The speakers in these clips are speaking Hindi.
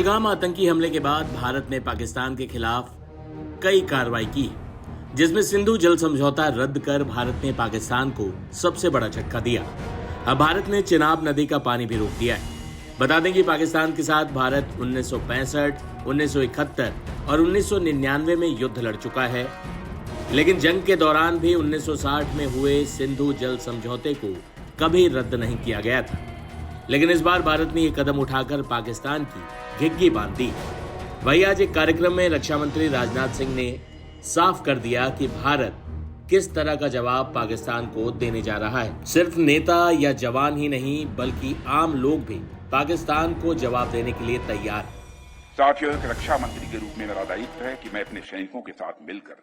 पहलगाम आतंकी हमले के बाद भारत ने पाकिस्तान के खिलाफ कई कार्रवाई की, जिसमें सिंधु जल समझौता रद्द कर भारत ने पाकिस्तान को सबसे बड़ा झटका दिया। अब भारत ने चिनाब नदी का पानी भी रोक दिया है। बता दें कि पाकिस्तान के साथ भारत 1965, 1971 और 1999 में युद्ध लड़ चुका है, लेकिन जंग के दौरान भी 1960 में हुए सिंधु जल समझौते को कभी रद्द नहीं किया गया था। लेकिन इस बार भारत ने ये कदम उठाकर पाकिस्तान की घिघी बांध दी। वहीं आज एक कार्यक्रम में रक्षा मंत्री राजनाथ सिंह ने साफ कर दिया कि भारत किस तरह का जवाब पाकिस्तान को देने जा रहा है। सिर्फ नेता या जवान ही नहीं, बल्कि आम लोग भी पाकिस्तान को जवाब देने के लिए तैयार हैं। साथियों, एक रक्षा मंत्री के रूप में मेरा दायित्व है कि मैं अपने सैनिकों के साथ मिलकर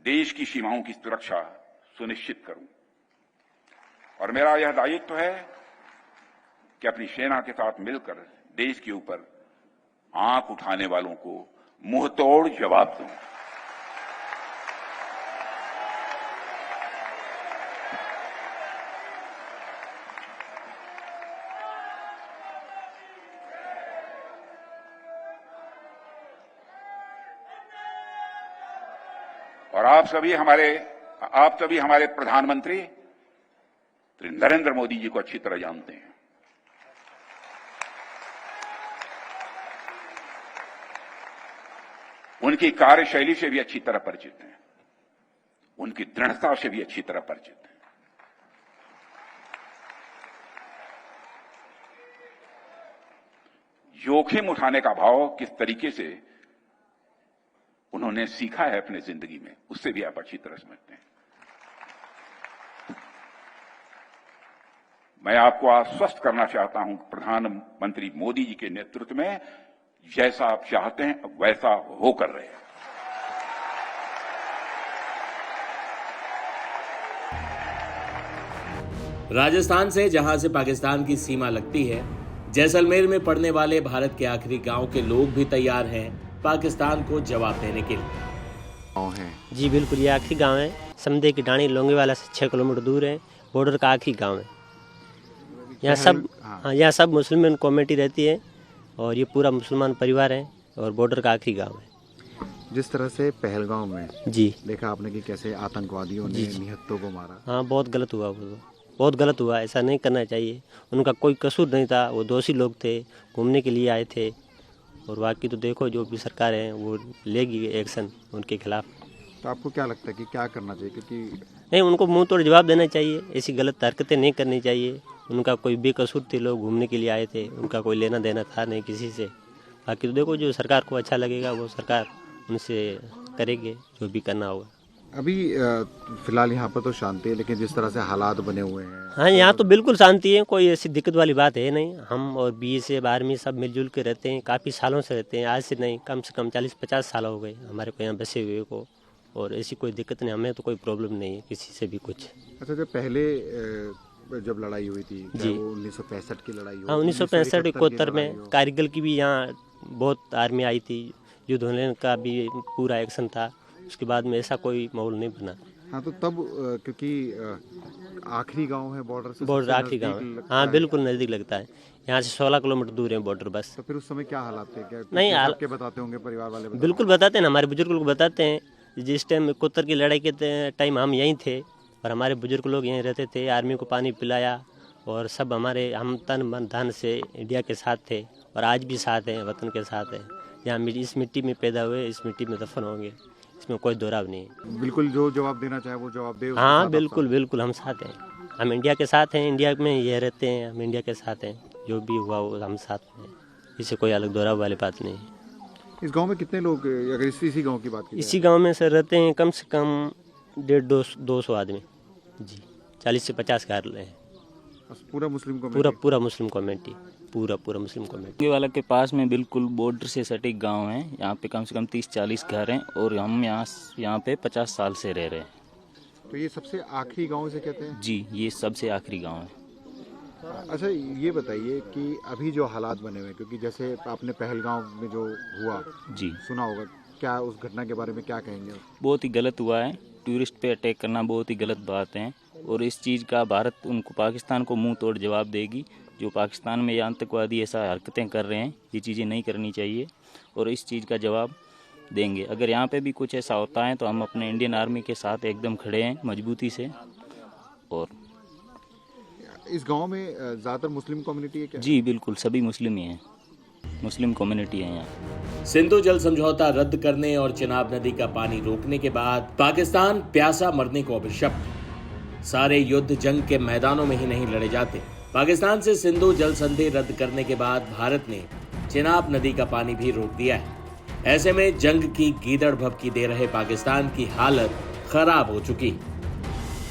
देश की सीमाओं की सुरक्षा सुनिश्चित करूं, और मेरा यह दायित्व है कि अपनी सेना के साथ मिलकर देश के ऊपर आंख उठाने वालों को मुंहतोड़ जवाब दूं। और आप सभी हमारे प्रधानमंत्री नरेंद्र मोदी जी को अच्छी तरह जानते हैं। उनकी कार्यशैली से भी अच्छी तरह परिचित हैं, उनकी दृढ़ता से भी अच्छी तरह परिचित हैं। जोखिम उठाने का भाव किस तरीके से उन्होंने सीखा है अपने जिंदगी में, उससे भी आप अच्छी तरह समझते हैं। मैं आपको आश्वस्त करना चाहता हूं, प्रधानमंत्री मोदी जी के नेतृत्व में जैसा आप चाहते हैं वैसा होकर रहे। राजस्थान से, जहां से पाकिस्तान की सीमा लगती है, जैसलमेर में पड़ने वाले भारत के आखिरी गांव के लोग भी तैयार हैं पाकिस्तान को जवाब देने के लिए। जी बिल्कुल, ये आखिरी गांव है। समदे की डाणी लोंगेवाला से 6 किलोमीटर दूर है। बॉर्डर का आखिरी गांव है। यहाँ सब मुस्लिम कम्युनिटी रहती है और ये पूरा मुसलमान परिवार है और बॉर्डर का आखिरी गांव है। जिस तरह से पहलगाम में जी देखा आपने कि कैसे आतंकवादियों ने निहत्तों को मारा। हाँ, बहुत गलत हुआ, वो बहुत गलत हुआ। ऐसा नहीं करना चाहिए। उनका कोई कसूर नहीं था, वो दोषी लोग थे, घूमने के लिए आए थे। और बाकी तो देखो, जो भी सरकार है वो लेगी एक्शन उनके खिलाफ। तो आपको क्या लगता है कि क्या करना चाहिए? क्योंकि नहीं, उनको मुंह तोड़ जवाब देना चाहिए। ऐसी गलत हरकतें नहीं करनी चाहिए। उनका कोई बेकसूर थे, लोग घूमने के लिए आए थे, उनका कोई लेना देना था नहीं किसी से। बाकी तो देखो, जो सरकार को अच्छा लगेगा वो सरकार उनसे करेगी, जो भी करना होगा। अभी फिलहाल यहाँ पर तो शांति है, लेकिन जिस तरह से हालात बने हुए हैं। हाँ, यहाँ तो बिल्कुल शांति है, कोई ऐसी दिक्कत वाली बात है नहीं। हम और BSF आर्मी सब मिलजुल के रहते हैं, काफ़ी सालों से रहते हैं। आज से नहीं, कम से कम 40-50 साल हो गए हमारे को यहाँ बसे हुए को, और ऐसी कोई दिक्कत नहीं, हमें तो कोई प्रॉब्लम नहीं है किसी से भी कुछ। अच्छा, जब पहले जब लड़ाई हुई थी जी, वो 1965 की लड़ाई हुई। हाँ, 1965-71 में कारगिल की भी यहाँ बहुत आर्मी आई थी। युद्ध होने का भी पूरा एक्शन था। उसके बाद में ऐसा कोई माहौल नहीं बना। हाँ, तो तब क्योंकि आखिरी गांव है बॉर्डर से, बॉर्डर आखिरी गांव है। हाँ, बिल्कुल नज़दीक लगता है। यहाँ से 16 किलोमीटर दूर है बॉर्डर बस। तो फिर उस समय क्या हालात थे? क्या नहीं, आपके बताते होंगे परिवार वाले? बिल्कुल बताते हैं, हमारे बुजुर्ग लोग बताते हैं। जिस टाइम 71 की लड़ाई के टाइम हम यहीं थे और हमारे बुजुर्ग लोग यहीं रहते थे। आर्मी को पानी पिलाया और सब हम तन मन धन से इंडिया के साथ थे और आज भी साथ हैं, वतन के साथ हैं। यहाँ इस मिट्टी में पैदा हुए, इस मिट्टी में दफन होंगे, इसमें कोई दोराव नहीं है। बिल्कुल, जो जवाब देना चाहे वो जवाब दे। हाँ, बिल्कुल बिल्कुल, हम साथ हैं। हम इंडिया के साथ हैं, इंडिया में ये रहते हैं, हम इंडिया के साथ हैं। जो भी हुआ वो हम साथ हैं, इससे कोई अलग दोराव वाली बात नहीं है। इस गांव में कितने लोग, अगर इसी गांव की बात की? इसी गांव में सर रहते हैं कम से कम 150-200 आदमी जी। 40 से 50 घर हैं। पूरा मुस्लिम कम्युनिटी? पूरा मुस्लिम कम्युनिटी, पूरा मुस्लिम कम्युनिटी। वाला के पास में बिल्कुल बॉर्डर से सटीक गांव है। यहाँ पे कम से कम 30-40 घर हैं और हम यहाँ पे 50 साल से रह रहे हैं। तो ये सबसे आखिरी गांव से कहते हैं? जी, ये सबसे आखिरी गांव है। अच्छा, ये बताइए कि अभी जो हालात बने हुए हैं, क्योंकि जैसे आपने पहलगाम में जो हुआ जी सुना होगा, क्या उस घटना के बारे में क्या कहेंगे? बहुत ही गलत हुआ है। टूरिस्ट पे अटैक करना बहुत ही गलत बात है और इस चीज़ का भारत उनको पाकिस्तान को मुंह तोड़ जवाब देगी। जो पाकिस्तान में ये आतंकवादी ऐसा हरकतें कर रहे हैं, ये चीज़ें नहीं करनी चाहिए और इस चीज़ का जवाब देंगे। अगर यहाँ पे भी कुछ ऐसा होता है तो हम अपने इंडियन आर्मी के साथ एकदम खड़े हैं मजबूती से। और इस गांव में ज़्यादातर मुस्लिम कम्युनिटी है क्या? जी बिल्कुल, सभी मुस्लिम ही हैं, मुस्लिम कम्युनिटी है यहाँ। सिंधु जल समझौता रद्द करने और चिनाब नदी का पानी रोकने के बाद पाकिस्तान प्यासा मरने को अभिशप्त। सारे युद्ध जंग के मैदानों में ही नहीं लड़े जाते। पाकिस्तान से सिंधु जल संधि रद्द करने के बाद भारत ने चिनाब नदी का पानी भी रोक दिया है। ऐसे में जंग की गीदड़ भभकी दे रहे पाकिस्तान की हालत खराब हो चुकी।